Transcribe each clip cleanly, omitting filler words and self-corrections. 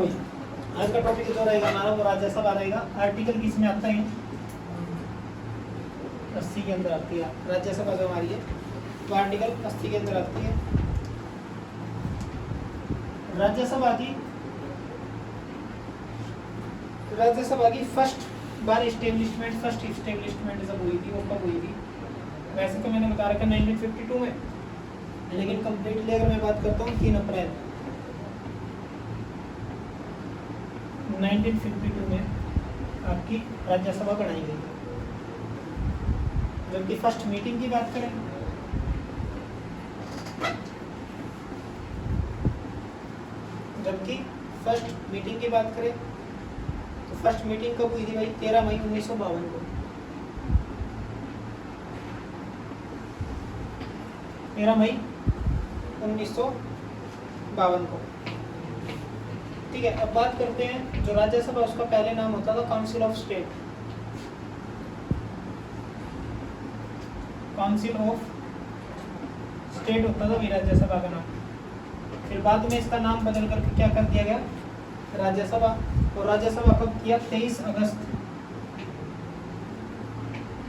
भाई आज का टॉपिक जो रहेगा हमारा वो राज्यसभा रहेगा। आर्टिकल किस में आता है? 80 के अंदर आती है राज्यसभा जो हमारी है, तो आर्टिकल 80 के अंदर आती है राज्यसभा की फर्स्ट इस्टेब्लिशमेंट जब हुई थी वो कब हुई थी? वैसे तो मैंने बता रखा 1952 में, लेकिन कंप्लीटली अगर मैं बात करता हूँ 3 अप्रैल 1952 में आपकी राज्यसभा बनाई गई। जबकि फर्स्ट मीटिंग की बात करें तो फर्स्ट मीटिंग कब हुई थी भाई? 13 मई 1952 को। 13 मई 1952 को। ठीक है, अब बात करते हैं जो राज्यसभा उसका पहले नाम होता था council of state. Council of state होता था राज्यसभा का नाम। फिर बाद में इसका नाम बदल करके क्या कर दिया गया? राज्यसभा। और राज्यसभा कब किया? 23 अगस्त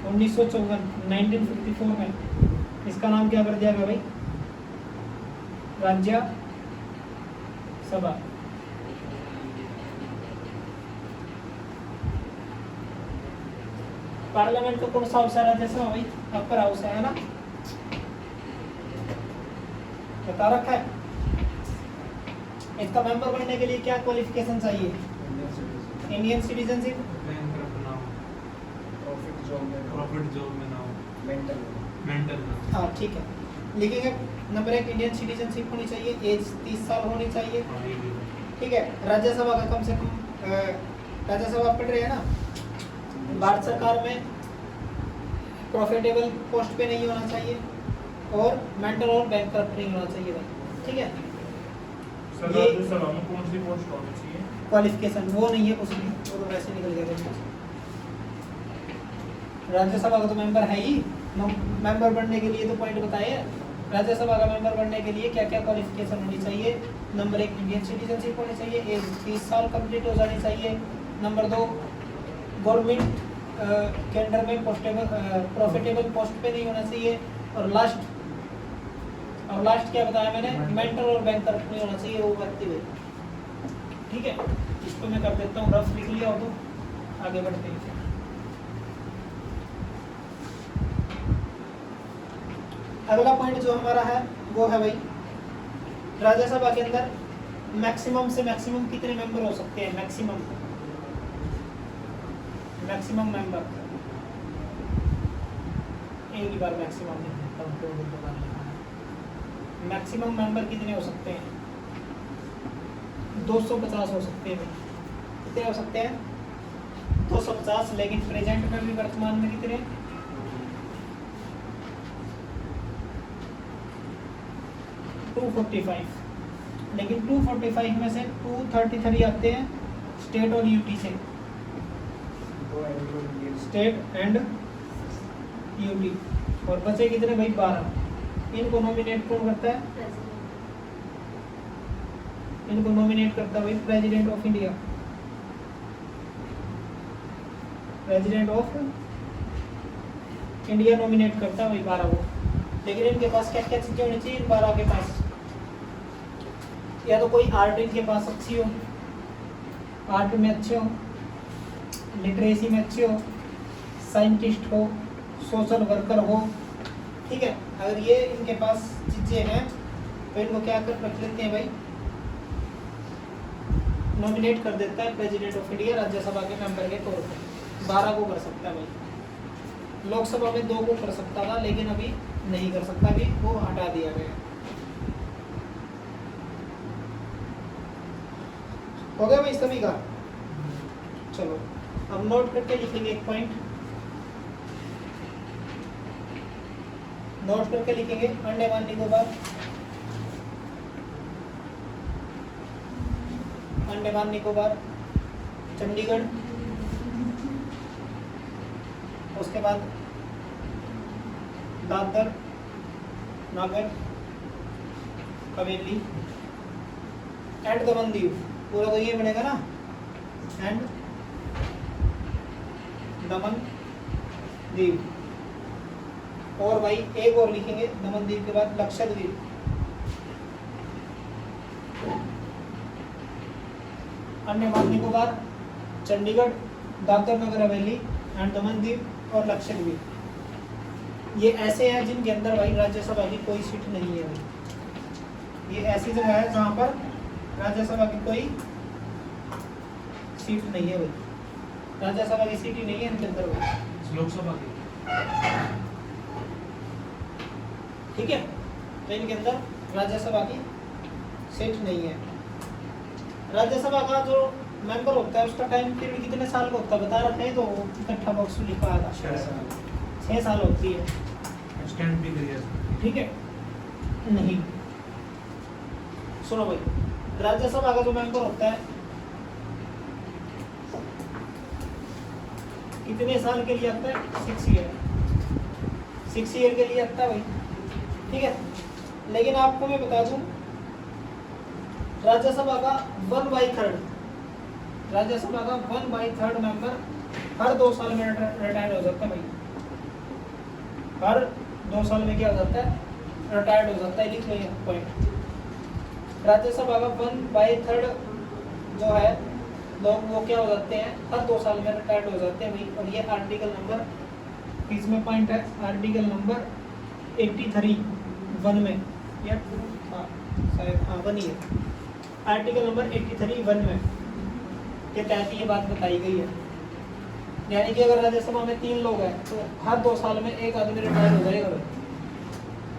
1954 में इसका नाम क्या कर दिया गया भाई? राज्यसभा। पार्लियामेंट का कौन सा हाउस है? राज्यसभा भाई, अपर हाउस है ना, बता रखा है। इसका मेंबर बनने के लिए क्या क्वालिफिकेशन चाहिए? इंडियन सिटीजनशिप, हाँ ठीक है, लिखेंगे। नंबर 1 इंडियन सिटीजनशिप होनी चाहिए, एज 30 साल होनी चाहिए। ठीक है, राज्यसभा का कम से कम राज्यसभा पढ़ रहे हैं ना, भारत सरकार में प्रॉफिटेबल पोस्ट पे नहीं होना चाहिए और मेंटल और बैंकरप्ट नहीं होना चाहिए भाई। ठीक है, ये कौन सी पोस्ट होनी चाहिए? क्वालिफिकेशन वो नहीं है कुछ भी, वो तो वैसे निकल गया। राज्यसभा का तो मेंबर है ही, मेंबर बनने के लिए तो पॉइंट बताए हैं। राज्यसभा का मेंबर बनने के लिए क्या क्या क्वालिफिकेशन होनी चाहिए? नंबर 1 इंडियन सिटीजनशिप होनी चाहिए, एज 30 साल कंप्लीट हो जानी चाहिए। नंबर 2 गवर्नमेंट के अंडर में प्रॉफिटेबल पोस्ट पे नहीं होना चाहिए। और लास्ट क्या बताया मैंने? मेंटर और बैंकर नहीं होना चाहिए वो व्यक्ति भाई। ठीक है, इसको मैं कर देता हूँ रफ, लिख लिया हो तो आगे बढ़ते हैं। अगला पॉइंट जो हमारा है वो है भाई, राज्यसभा के अंदर मैक्सिमम से मैक्सिमम कितने मेंबर हो सकते हैं? मैक्सिमम मेंबर एक ही बार मैक्सिमम मेंबर कितने हो सकते हैं? 250 हो सकते हैं। कितने हो सकते हैं? 250। लेकिन प्रेजेंट में भी वर्तमान में कितने? 245। लेकिन 245 में से 233 आते हैं स्टेट और यूटी से, स्टेट एंड यूटी। और बचे कितने भाई? 12। इनको नॉमिनेट कौन करता है? इनको नॉमिनेट करता है भाई president of India. President of India nominate करता है भाई 12 को। लेकिन इनके पास क्या क्या चीजें होनी चाहिए इन 12 के पास? या तो कोई आर्ट इनके पास अच्छी हो, आर्ट में अच्छे हो, लिटरेसी में अच्छे हो, साइंटिस्ट हो, सोशल वर्कर हो। ठीक है, अगर ये इनके पास चीजें हैं तो इनको क्या कर रख लेते हैं भाई? नॉमिनेट कर देता है प्रेसिडेंट ऑफ इंडिया राज्यसभा के मेंबर के तौर पर। 12 को कर सकता है भाई। लोकसभा में 2 को कर सकता था, लेकिन अभी नहीं कर सकता, अभी वो हटा दिया गया। हो गया भाई सभी का? चलो अब नोट करके लिखेंगे एक पॉइंट, नोट करके लिखेंगे। अंडमान निकोबार, अंडमान निकोबार, चंडीगढ़, उसके बाद दादर नगर हवेली एंड दमन दीव, पूरा तो ये बनेगा ना, एंड दमन द्वीप। और भाई एक और लिखेंगे दमन द्वीप के बाद लक्षद्वीप। अंडमान निकोबार, चंडीगढ़, दादर नगर हवेली एंड दमन द्वीप और लक्षद्वीप। ये ऐसे हैं जिनके अंदर भाई राज्यसभा की कोई सीट नहीं है भाई। ये ऐसी जगह है जहां पर राज्यसभा की कोई सीट नहीं है भाई। राज्यसभा की सीट ही नहीं है इनके अंदर भाई। लोकसभा की ठीक है, तो इनके अंदर राज्यसभा की सीट नहीं है। राज्यसभा का जो मेंबर होता है उसका टाइम पीरियड कितने साल का होता है बता रखे हैं, तो इकट्ठा बॉक्स में लिखा था 6 साल होती है। एक्सटेंड भी करिए। ठीक है, नहीं सुनो भाई, राज्यसभा का जो मेंबर होता है कितने साल के लिए आता है? 6 ईयर। 6 ईयर के लिए आता है भाई। ठीक है, लेकिन आपको मैं बता दूं राज्यसभा का 1/3 राज्यसभा का 1/3 मेंबर हर 2 साल में रिटायर्ड हो जाता है भाई। हर 2 साल में क्या हो जाता है? रिटायर्ड हो जाता है। लिख लो ये पॉइंट। राज्यसभा का 1/3 जो है लोग वो क्या हो जाते हैं? हर 2 साल में रिटायर्ड हो जाते हैं भाई। और ये आर्टिकल नंबर इसमें पॉइंट है, आर्टिकल नंबर 83 1 में या शायद 1 ही है। आर्टिकल नंबर 83 1 में के तहत ये बात बताई गई है। यानी कि अगर राज्यसभा में 3 लोग हैं तो हर 2 साल में एक आदमी रिटायर हो जाएगा भाई।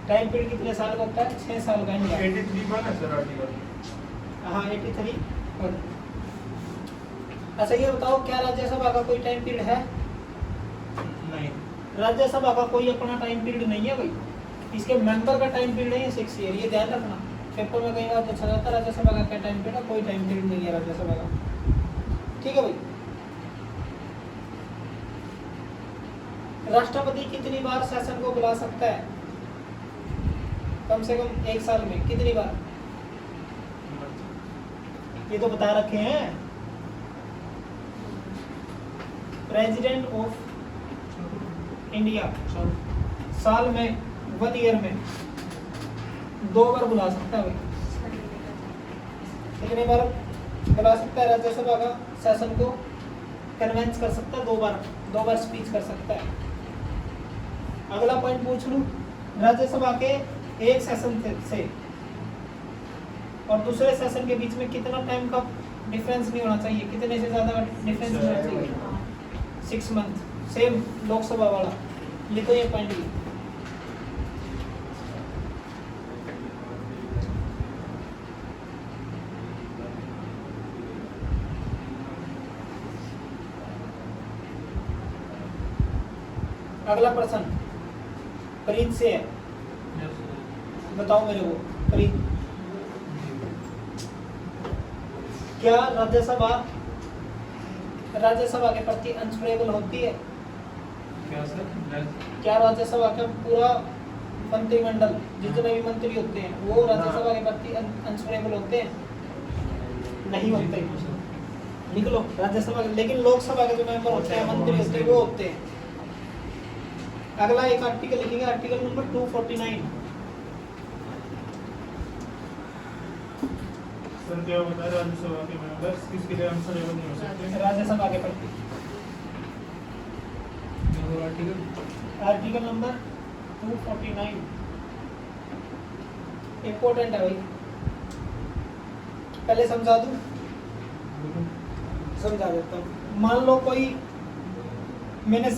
टाइम पीरियड कितने साल का होता है? 6 साल का इनका। 83 बना सर आर्टिकल। हाँ 83 1। अच्छा ये बताओ क्या राज्यसभा का कोई टाइम पीरियड है? नहीं। राज्यसभा का कोई अपना टाइम पीरियड नहीं है भाई। इसके मेंबर का टाइम पीरियड है 6 ईयर। ये ध्यान रखना, पेपर में कई बार पूछा जाता है राज्यसभा का क्या टाइम पीरियड है। कोई टाइम पीरियड नहीं है राज्यसभा का। ठीक है भाई। राष्ट्रपति कितनी बार सेशन को बुला सकता है? कम से कम 1 साल में कितनी बार? ये तो बता रखे हैं। प्रेसिडेंट ऑफ इंडिया साल में 1 ईयर में 2 बार बुला सकता है भाई। कितनी बार बुला सकता है राज्यसभा का सेशन को? कन्वेंस कर सकता है 2 बार स्पीच कर सकता है। अगला पॉइंट पूछ लूं, राज्यसभा के एक सेशन से और दूसरे सेशन के बीच में कितना टाइम का डिफरेंस नहीं होना चाहिए? कितने से ज्यादा डिफरेंस नहीं होना चाहिए? 6 मंथ। सेम लोकसभा वाला। लिखो ये पॉइंट भी। अगला प्रश्न प्रीत से है, बताओ मेरे को प्रीत, क्या राज्यसभा के प्रति अनसरेबल होती है? क्या सर? क्या राज्यसभा का पूरा मंत्रिमंडल जितने भी मंत्री होते हैं वो राज्यसभा के प्रति अनसरेबल होते हैं? नहीं होते। लिख लो राज्यसभा के, लेकिन लोकसभा के जो मेंबर होते हैं मंत्री होते हैं वो होते हैं। अगला एक आर्टिकल लिखेंगे, आर्टिकल नंबर 249। सर क्या बता रहे राज्यसभा के मेंबर्स किसके लिए आंसरेबल नहीं हो सकते? राज्यसभा के प्रति आर्टिकल नंबर 249 इम्पोर्टेंट है भाई। पहले समझा दूं, समझा देता हूँ। मान लो कोई मैंने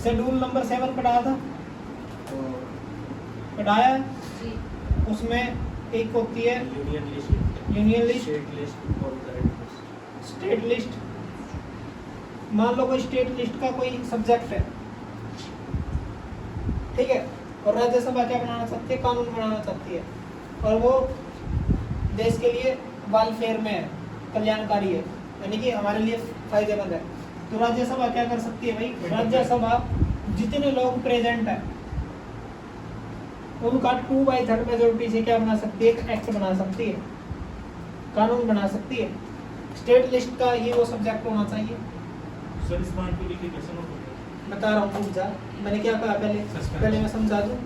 शेड्यूल नंबर 7 पढ़ाया था, पढ़ाया है। उसमें एक होती है यूनियन लिस्ट, स्टेट लिस्ट। मान लो कोई स्टेट लिस्ट का कोई सब्जेक्ट है, ठीक है, और राज्यसभा क्या बनाना चाहती है? कानून बनाना चाहती है, और वो देश के लिए वेलफेयर में है, कल्याणकारी है, यानी कि हमारे लिए फायदेमंद है। तो राज्यसभा क्या कर सकती है भाई? राज्यसभा जितने लोग प्रेजेंट हैं उनका 2/3 मेजोरिटी से क्या बना सकती है? एक एक्ट बना सकती है, कानून बना सकती है। स्टेट लिस्ट का ये वो सब्जेक्ट होना चाहिए। सर इस पॉइंट को लिखिए कैसे नोट होता है? बता रहा हूँ जा, मैंने क्या कहा पहले Suspense. पहले मैं समझा दूँ,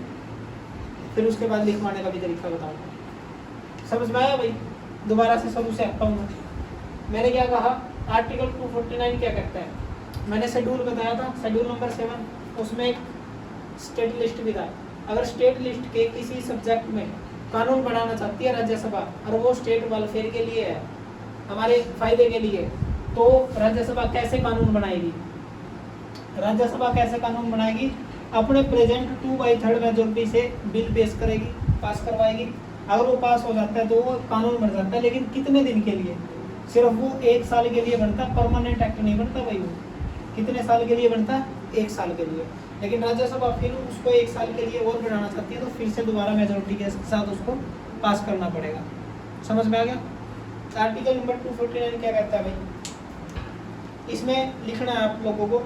फिर उसके बाद लिखवाने का भी तरीका बताऊँगा। समझ में आया भाई? दोबारा से सब उसे हटाऊंगा। मैंने क्या कहा, आर्टिकल 249 क्या कहता है? मैंने शेड्यूल बताया था, शेड्यूल नंबर 7, उसमें एक स्टेट लिस्ट भी था। अगर स्टेट लिस्ट के किसी सब्जेक्ट में कानून बनाना चाहती है राज्यसभा और वो स्टेट वेलफेयर के लिए है, हमारे फायदे के लिए, तो राज्यसभा कैसे कानून बनाएगी? राज्यसभा कैसे कानून बनाएगी? अपने प्रेजेंट 2/3 मेजोरिटी से बिल पेश करेगी, पास करवाएगी। अगर वो पास हो जाता है तो वो कानून बन जाता है, लेकिन कितने दिन के लिए? सिर्फ वो 1 साल के लिए बनता है, परमानेंट एक्ट नहीं बनता भाई। वो कितने साल के लिए बनता है? 1 साल के लिए। लेकिन राज्यसभा फिर उसको 1 साल के लिए और बनाना चाहती है, तो फिर से दोबारा मेजोरिटी के साथ उसको पास करना पड़ेगा। समझ में आ गया? आर्टिकल नंबर 249 क्या कहता है भाई? इसमें लिखना है आप लोगों को,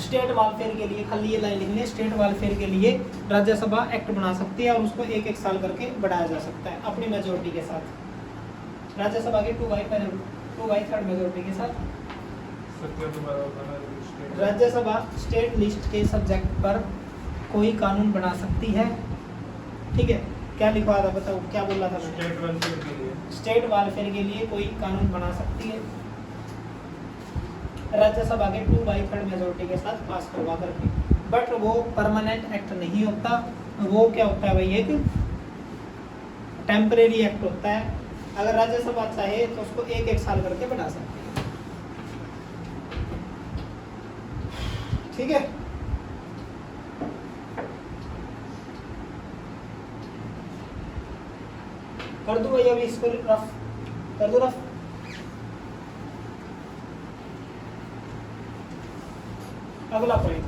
स्टेट वेलफेयर के लिए, खाली ये लाइन लिखनी है, स्टेट वेलफेयर के लिए राज्यसभा एक्ट बना सकती है और उसको 1-1 साल करके बढ़ाया जा सकता है अपनी मेजोरिटी के साथ, राज्यसभा के 2/3 मेजोरिटी के साथ। सत्य दोबारा बताना स्टेट राज्यसभा स्टेट लिस्ट के सब्जेक्ट पर कोई कानून बना सकती है। ठीक है, क्या लिखवा था बताओ, क्या बोला था मैंने? स्टेट वेलफेयर के लिए स्टेट वेलफेयर के लिए कोई कानून बना सकती है राज्यसभा के 2/3 मेजोरिटी के साथ पास करवा करके। बट वो परमानेंट एक्ट नहीं होता, वो क्या होता है भाई? एक टेम्परेरी एक्ट होता है। अगर राज्यसभा चाहे तो उसको 1-1 साल करके बढ़ा सकती है। ठीक है, कर दो भाई, अभी इसको रफ कर दो, रफ। अगला पॉइंट,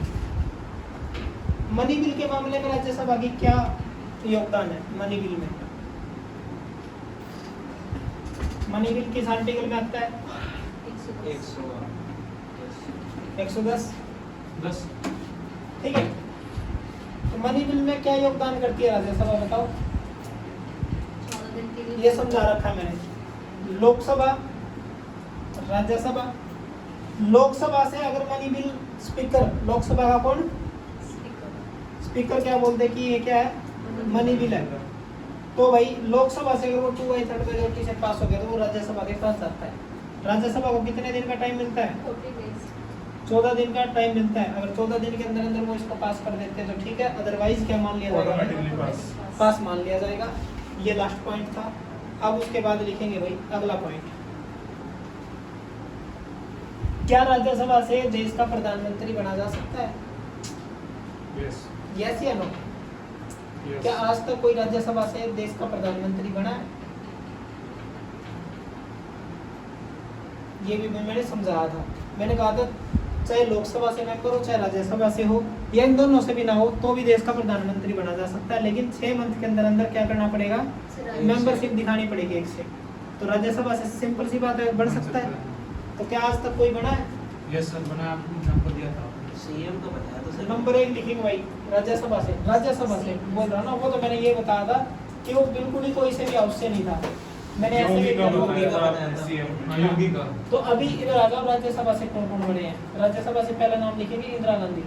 मनी बिल के मामले में राज्यसभा की क्या योगदान है? मनी बिल में, मनी बिल किस आर्टिकल में आता है? 110। 10 ठीक है, तो मनी बिल में क्या योगदान करती है राज्यसभा, बताओ? ये समझा रखा है मैंने। लोकसभा, राज्यसभा, लोकसभा से अगर मनी बिल, स्पीकर, लोकसभा का कौन? स्पीकर क्या बोलते हैं कि ये क्या है? मनी बिल है। तो भाई लोकसभा से अगर वो 2/3 मेजोरिटी से पास हो गया तो वो राज्यसभा के पास जाता है। राज्यसभा को कितने दिन का टाइम मिलता है? 14 दिन का टाइम मिलता है। अगर 14 दिन के अंदर अंदर वो इसको पास कर देते हैं तो ठीक है, अदरवाइज क्या मान लिया जाएगा? ऑटोमेटिकली पास। पास मान लिया जाएगा। ये लास्ट पॉइंट था। अब उसके बाद लिखेंगे भाई अगला पॉइंट, क्या राज्यसभा से देश का प्रधानमंत्री बना जा सकता है? यस यस या नो? क्या आज तक कोई राज्यसभा से देश का प्रधानमंत्री बना है? ये भी मैंने समझाया था। मैंने कहा था चाहे लोकसभा से मेंबर हो चाहे राज्यसभा से हो या इन दोनों से भी ना हो तो भी देश का प्रधानमंत्री बना जा सकता है, लेकिन 6 मंथ के अंदर अंदर क्या करना पड़ेगा? मेंबरशिप दिखानी पड़ेगी एक से। तो राज्यसभा से सिंपल सी बात है, बन सकता है। तो क्या आज तक कोई बना है? यस सर, बना, आपको नंबर दिया था। सीएम तो बताया तो सर। नंबर 1 लिखेंगे भाई राज्यसभा से। राज्यसभा से बोल रहा ना, वो तो मैंने ये बताया था कि वो बिल्कुल ही कोई से भी हाउस से नहीं था। मैंने ऐसे योगी भी का बोला। बताया था सीएम, हाँ योगी का। तो अभी इधर आ जाओ, राज्यसभा से कौन कौन बने हैं? राज्यसभा से पहला नाम लिखेंगे इंदिरा गांधी।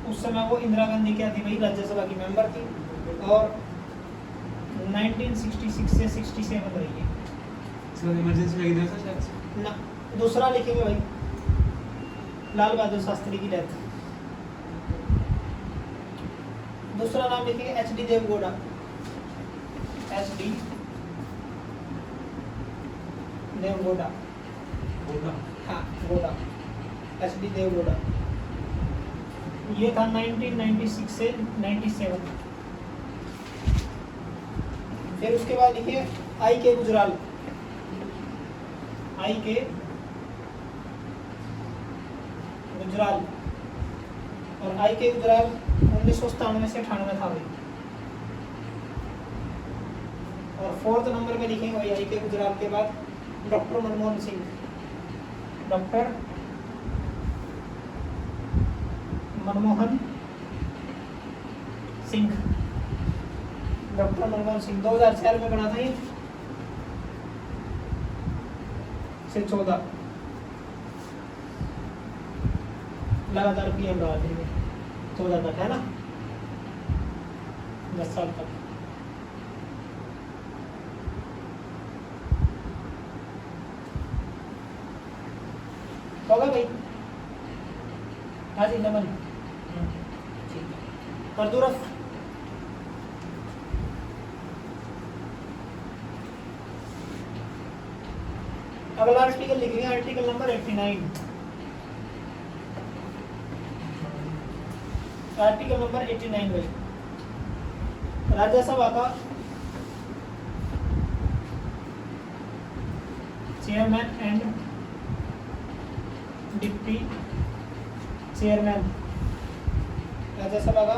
उस समय वो इंदिरा गांधी क्या थी भाई? राज्यसभा की मेंबर थी और 1966 से 67 रही है सर इमरजेंसी लगी थी सर शायद। ना। दूसरा लिखेंगे भाई लाल बहादुर शास्त्री की डेथ। दूसरा नाम लिखेंगे एच.डी. देवगौड़ा। एच.डी. देवगौड़ा, बोला हाँ गौड़ा, एच.डी. देवगौड़ा। ये था 1996 से 97। फिर उसके बाद लिखिए आई.के. गुजराल। आई.के. गुजराल और आई.के. गुजराल 1997 से 98 था भाई। और 4th नंबर में लिखेंगे भाई आई.के. गुजराल के बाद doctor Manmohan Singh. Doctor Manmohan Singh doctor Manmohan Singh 2004 में बना था ये से 14 लगातार पीएम रहा थे 14 तक, है ना, 10 साल तक। होगा भाई? हाँ जी नमन, ठीक है। परदुरफ अगला आर्टिकल लिखेंगे, आर्टिकल नंबर 89। आर्टिकल नंबर 89 में राज्यसभा का chairman and deputy chairman, Rajya Sabha का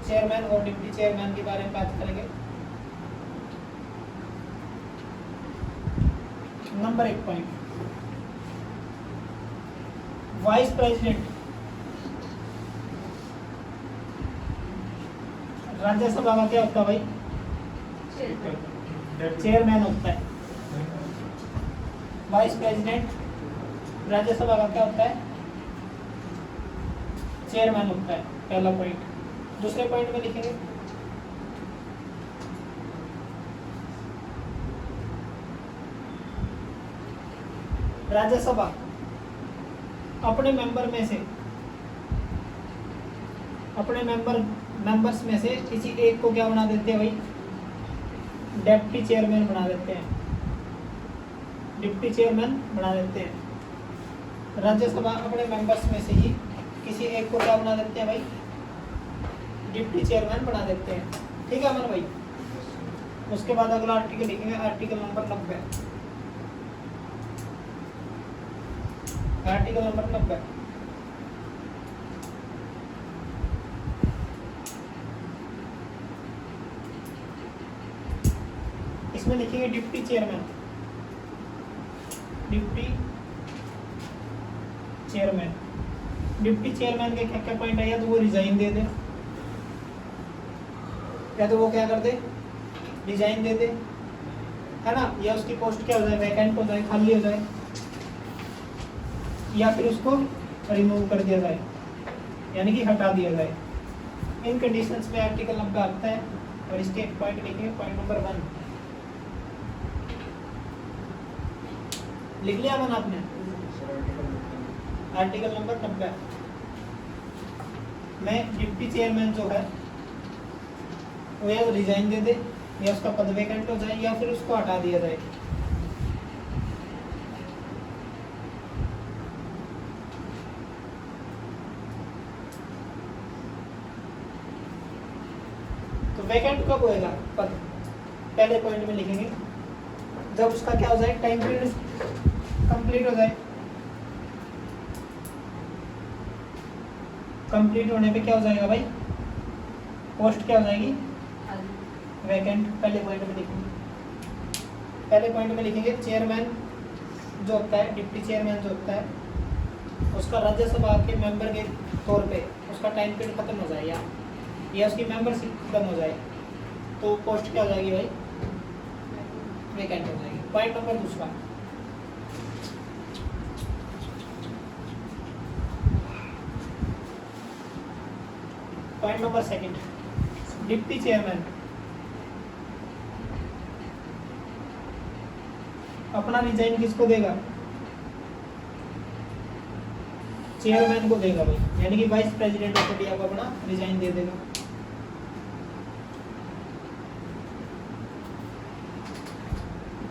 चेयरमैन और डिप्टी चेयरमैन के बारे में बात करेंगे। Number 1 point, vice president Rajya Sabha का क्या होता है भाई? चेयरमैन होता है। वाइस प्रेसिडेंट राज्यसभा का क्या होता है? चेयरमैन होता है, पहला पॉइंट। दूसरे पॉइंट में लिखेंगे राज्यसभा अपने मेंबर्स में से किसी एक को क्या बना देते हैं भाई? डिप्टी चेयरमैन बना देते हैं, डिप्टी चेयरमैन बना देते हैं। राज्यसभा अपने मेंबर्स में से ही किसी एक को क्या बना देते हैं भाई? डिप्टी चेयरमैन बना देते हैं। ठीक है अमन भाई? उसके बाद अगला आर्टिकल लिखेंगे, आर्टिकल नंबर 90। आर्टिकल नंबर 90 इसमें लिखेंगे deputy chairman. Deputy chairman, deputy chairman के क्या क्या पॉइंट है? या तो वो रिजाइन दे दे, या तो वो क्या कर दे? रिजाइन दे दे, है ना, या उसकी पोस्ट क्या हो जाए? वैकेंट हो जाए, खाली हो जाए, या फिर उसको रिमूव कर दिया जाए, यानी कि हटा दिया जाए। इन कंडीशंस में आर्टिकल 90 आता है। और इसके एक पॉइंट लिखेंगे, पॉइंट नंबर 1 लिख लिया मन आपने? आर्टिकल नंबर 90 में डिप्टी चेयरमैन जो है वो या तो रिजाइन दे दे, या उसका पद वैकेंट हो जाए, या फिर उसको हटा दिया जाए। तो वैकेंट कब होएगा पद? पहले पॉइंट में लिखेंगे जब उसका क्या हो जाए? टाइम पीरियड कंप्लीट हो जाए। कंप्लीट होने पे क्या हो जाएगा भाई? पोस्ट क्या हो जाएगी? वैकेंट। पहले पॉइंट में लिखेंगे, पहले पॉइंट में लिखेंगे चेयरमैन जो होता है, डिप्टी चेयरमैन जो होता है, उसका राज्यसभा के मेंबर के तौर पे उसका टाइम पीरियड खत्म हो जाए, या उसकी मेंबरशिप खत्म हो जाए, तो पोस्ट क्या हो जाएगी भाई? वैकेंट हो जाएगी। Point number 2, point number 2, deputy chairman अपना रिजाइन किसको देगा? चेयरमैन को देगा भाई, यानी कि वाइस प्रेसिडेंट ऑफ इंडिया को अपना रिजाइन दे देगा।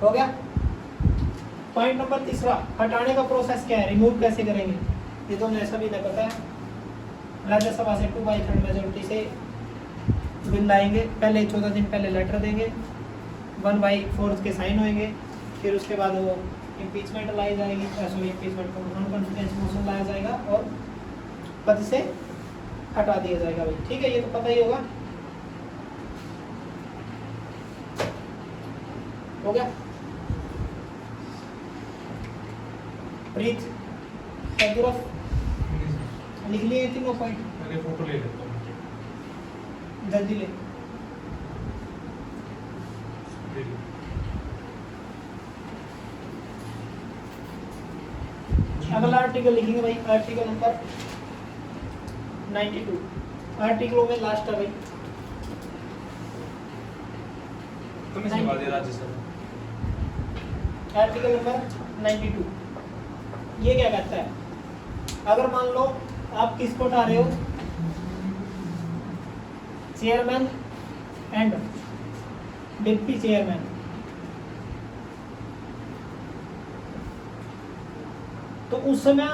हो गया? पॉइंट नंबर 3, हटाने का प्रोसेस क्या है? रिमूव कैसे करेंगे? ये तो ऐसा भी नहीं पता है। राज्यसभा से 2/3 मेजोरिटी से बिल लाएंगे, पहले 14 दिन पहले लेटर देंगे, 1/4 के साइन होंगे, फिर उसके बाद वो इम्पीचमेंट लाई जाएगी, इम्पीचमेंट को नॉन कॉन्फिडेंस मोशन लाया जाएगा और पद से हटा दिया जाएगा भाई। ठीक है, ये तो पता ही होगा। हो गया? प्रीत लिख लिए तीनों पॉइंट? फोटो ले लेता हूँ। जल्दी ले। अगला आर्टिकल लिखेंगे भाई, आर्टिकल नंबर 92। आर्टिकलों में लास्ट है भाई तुम्हें सिखा दे राज्यसभा। Article number 92। ये क्या कहता है, अगर मान लो आप किसको उठा रहे हो, चेयरमैन एंड डिप्टी चेयरमैन, तो उस समय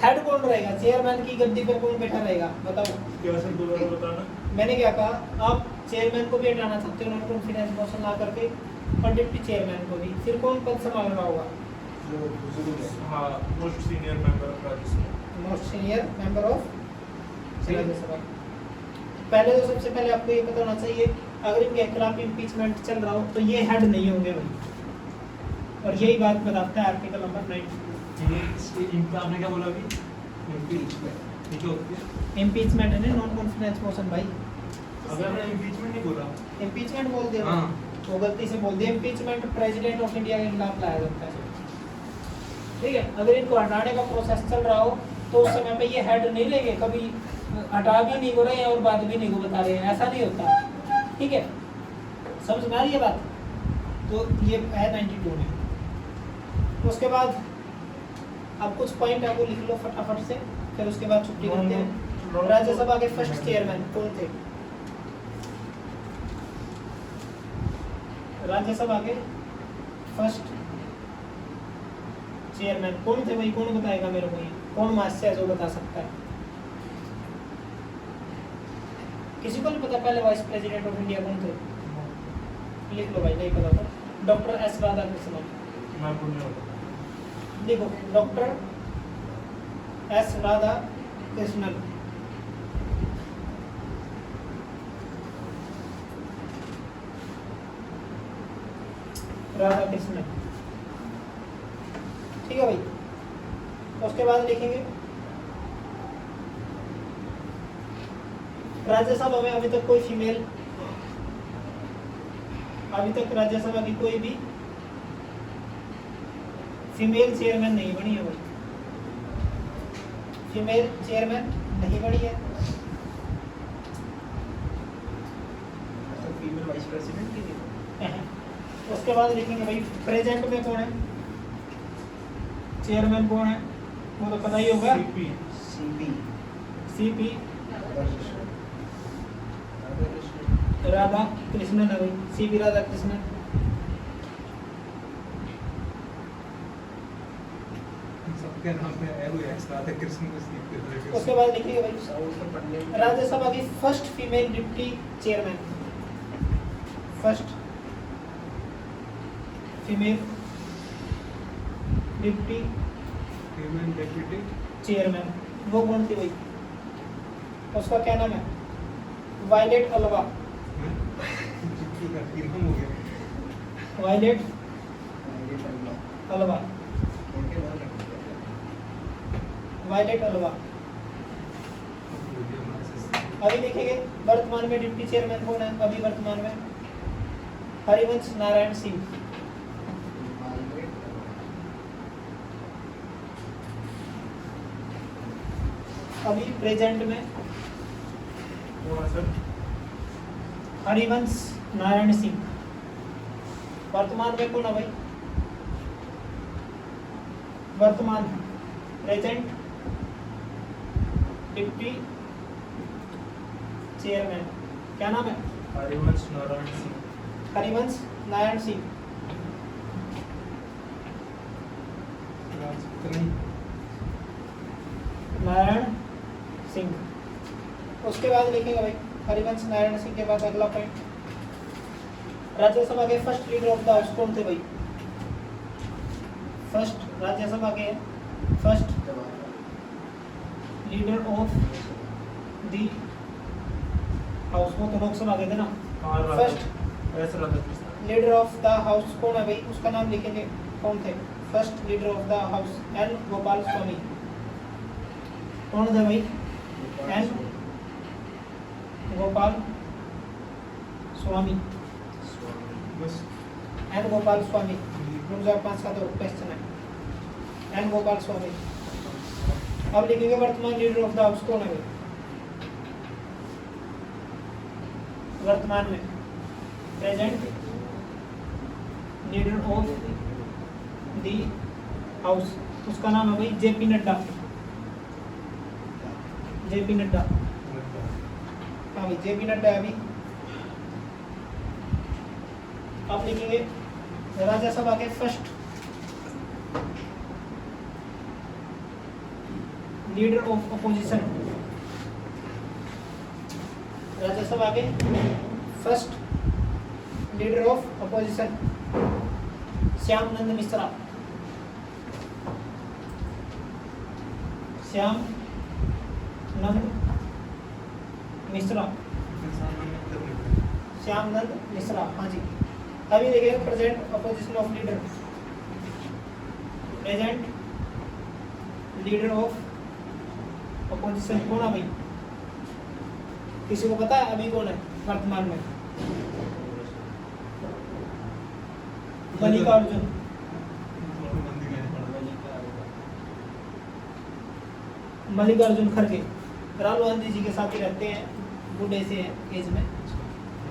हेड कौन रहेगा, चेयरमैन की गद्दी पर कौन बैठा रहेगा बताओ। क्या सर दोबारा बताना। मैंने क्या कहा, आप चेयरमैन को भी हटाना चाहते हो नॉन कॉन्फिडेंस मोशन ला करके, और डिप्टी चेयरमैन को भी, फिर कौन पद संभाल रहा होगा, हाँ most senior member of Rajya Sabha. Most senior member of Rajya Sabha. पहले तो सबसे पहले आपको ये पता होना चाहिए, अगर इनके खिलाफ इम्पीचमेंट चल रहा हो तो ये हेड नहीं होंगे भाई, और यही बात बताता है आर्टिकल नंबर 92। इनका आपने क्या बोला अभी? Impeachment। ये क्या होती है? इम्पीचमेंट है नॉन कॉन्फिडेंस मोशन भाई, अगर हमने इम्पीचमेंट नहीं बोला। इम्पीचमेंट बोल दिया हाँ। वो गलती से बोल दिया, इम्पीचमेंट प्रेसिडेंट ऑफ इंडिया के खिलाफ लाया जाता है, ठीक है। अगर इनको हटाने का प्रोसेस चल रहा हो तो उस समय पे ये हेड नहीं लेंगे, कभी हटा भी नहीं हो रहे हैं और बात भी नहीं को बता रहे हैं, ऐसा नहीं होता, ठीक है। समझ में आ रही है बात। तो ये है 92 में। उसके बाद अब कुछ पॉइंट है वो लिख लो फटाफट से, फिर उसके बाद छुट्टी करते हैं। राज्यसभा के फर्स्ट चेयरमैन कौन थे, राज्यसभा के फर्स्ट चेयरमैन कौन थे भाई, कौन बताएगा मेरे को, ये कौन मास्टर है जो बता सकता है, किसी को नहीं पता पहले वाइस प्रेसिडेंट ऑफ इंडिया कौन थे, लिख लो भाई, नहीं पता तो डॉक्टर एस राधाकृष्णन, मैं बोलने वाला। देखो डॉक्टर एस राधाकृष्णन, राधाकृष्णन, ठीक है भाई। उसके बाद लिखेंगे राज्यसभा में अभी तक कोई फीमेल, अभी तक राज्यसभा की कोई भी फीमेल चेयरमैन नहीं बनी है भाई, फीमेल चेयरमैन नहीं बनी है। फीमेल वाइस प्रेसिडेंट की नहीं। उसके बाद लिखेंगे भाई प्रेजेंट में कौन है, चेयरमैन कौन है, वो तो पता ही होगा, CP CP CP Radhakrishnan. Radha Krishnan है भाई, सीपी राधा कृष्णन। सबके नाम पे है वो एस राधाकृष्ण को स्किप कर रहे हैं। उसके बाद लिखेंगे भाई साउथ का पंडित। राज्यसभा की first female deputy chairman, first female deputy female deputy chairman वो कौन थी भाई, उसका क्या नाम है, वायलेट अलवा, चिट्टू का नाम हो गया। वायलेट अलवा, उनके नाम रख दिया। वायलेट अलवा। अभी देखेंगे वर्तमान में डिप्टी चेयरमैन कौन है, अभी वर्तमान में हरिवंश नारायण सिंह, अभी प्रेजेंट में कौन है सर? हरिवंश नारायण सिंह। वर्तमान में कौन है भाई, वर्तमान प्रेजेंट डिप्टी चेयरमैन क्या नाम है, हरिवंश नारायण सिंह। हरिवंश नारायण सिंह। नारायण सिंह। उसके बाद लिखेंगे भाई हरिवंश नारायण सिंह के बाद अगला पॉइंट, राज्यसभा के first leader of the house कौन थे भाई, फर्स्ट राज्यसभा के first leader of the house, वो तो लोकसभा के थे ना, हाँ first S Radhakrishnan. Leader of the house कौन है भाई, उसका नाम लिखेंगे कौन थे, first leader of the house N Gopalaswami. कौन थे भाई, एन गोपाल स्वामी, बस एन गोपाल स्वामी। 2005 का तो क्वेश्चन है, एन गोपाल स्वामी। अब लिखेंगे वर्तमान लीडर ऑफ द हाउस कौन है भाई? वर्तमान में present leader of the house, उसका नाम है भाई जेपी नड्डा। जेपी नड्डा, हाँ भाई जेपी नड्डा है अभी। अब लिखेंगे राज्यसभा के first leader of opposition. Rajya Sabha के first leader of opposition Shyam Nand Mishra. Shyam Nand Mishra, Shyam Nand Mishra, हाँ जी। अभी देखिए present opposition of leader, present leader of opposition कौन है भाई? किसी को पता है अभी कौन है वर्तमान में? मल्लिकार्जुन। मल्लिकार्जुन खड़गे राहुल गांधी जी के साथ ही रहते हैं, बूढ़े से हैं एज में।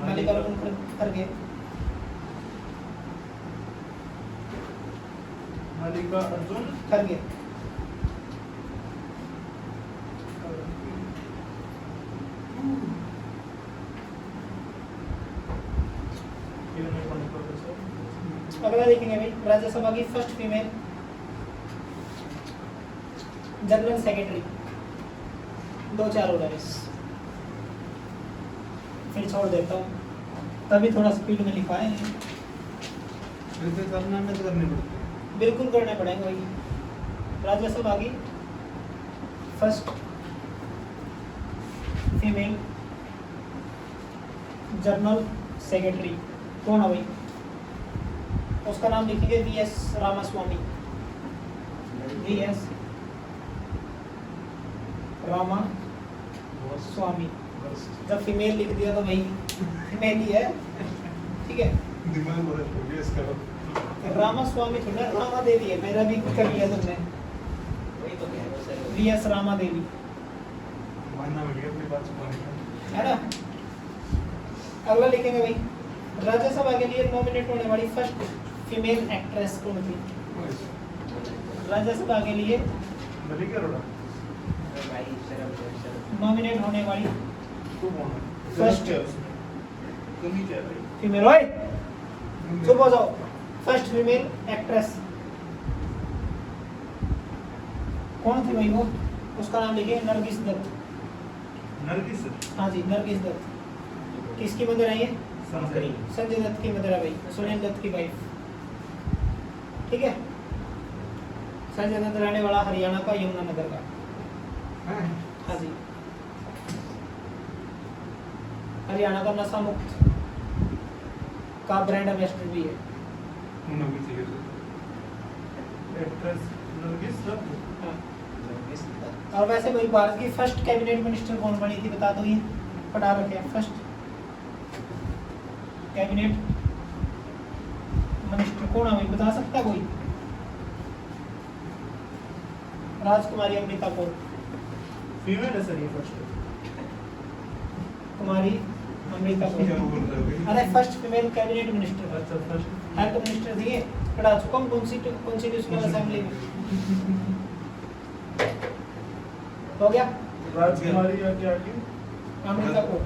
मल्लिकार्जुन खड़गे, मल्लिकार्जुन खड़गे। अगला देखेंगे भाई राज्यसभा की first female general secretary. 2-4 order है, फिर छोड़ देता हूँ, तभी थोड़ा स्पीड में लिखा है। बिल्कुल करने पड़ेंगे भाई। राज्यसभा की फर्स्ट फीमेल जनरल सेक्रेटरी कौन है भाई? उसका नाम लिखेंगे वी.एस. रामास्वामी। वी.एस. रामास्वामी। जब फीमेल लिख दिया तो भाई फीमेल ही है, ठीक है। रामास्वामी थोड़ा रामा देवी है, मेरा भी कर लिया तुमने। वही तो कह रहा हूं सर। वी.एस. रामा देवी है ना। अगला लिखेंगे भाई राज्यसभा के लिए नॉमिनेट होने वाली फर्स्ट फीमेल एक्ट्रेस कौन थी? राज्यसभा के लिए भाई सर नॉमिनेट होने वाली फर्स्ट फीमेल, ओए चुप हो जाओ। फर्स्ट फीमेल एक्ट्रेस कौन थी भाई वो? उसका नाम लिखिए नरगिस दत्त। नरगिस, हाँ जी नरगिस दत्त। किसकी मदर है ये? संजय दत्त की मदर है भाई, सुनील दत्त की वाइफ, ठीक है। संजय दत्त रहने वाला हरियाणा का यमुनानगर का, हाँ जी। हरियाणा का नशा मुक्त का ब्रांड एम्बेसडर भी है। एक्ट्रेस नरगिस दत्त। हाँ। और वैसे भाई भारत की फर्स्ट कैबिनेट मिनिस्टर कौन बनी थी बता दो, ये पढ़ा रखे हैं। फर्स्ट कैबिनेट मिनिस्टर कौन है भाई, बता सकता है कोई? राजकुमारी अमृता कौर। फीमेल है सर ये फर्स्ट। कुमारी अमृता कौर। अरे फर्स्ट फीमेल कैबिनेट मिनिस्टर, अच्छा फर्स्ट हेल्थ मिनिस्टर थी ये। पढ़ा चुका हूँ कॉन्स्टिट्यूशनल असेंबली में। हो गया राजकुमारी या क्या की? अमृता कौर।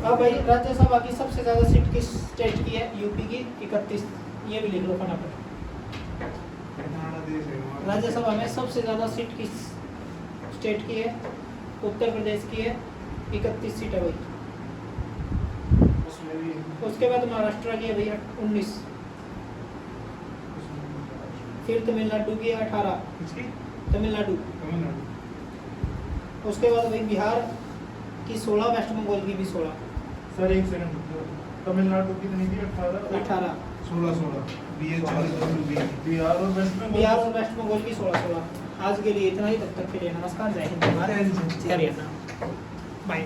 अब भाई राज्यसभा की सबसे ज्यादा सीट किस स्टेट की है? यूपी की 31। ये भी लिख लो फटाफट। राज्यसभा में सबसे ज्यादा सीट किस स्टेट की है? उत्तर प्रदेश की है, 31 सीट है भाई। उसमें भी उसके बाद महाराष्ट्र की है भैया 19, फिर तमिलनाडु की है 18। तमिलनाडु। उसके बाद भाई बिहार की 16, वेस्ट बंगाल की भी 16। सर एक सेकंड रुको। तमिलनाडु कितनी थी? 18। 18। बिहार और वेस्ट बंगाल। बिहार और वेस्ट बंगाल की 16। आज के लिए इतना ही, तब तक के लिए नमस्कार, जय हिंद, जय हरियाणा, बाय।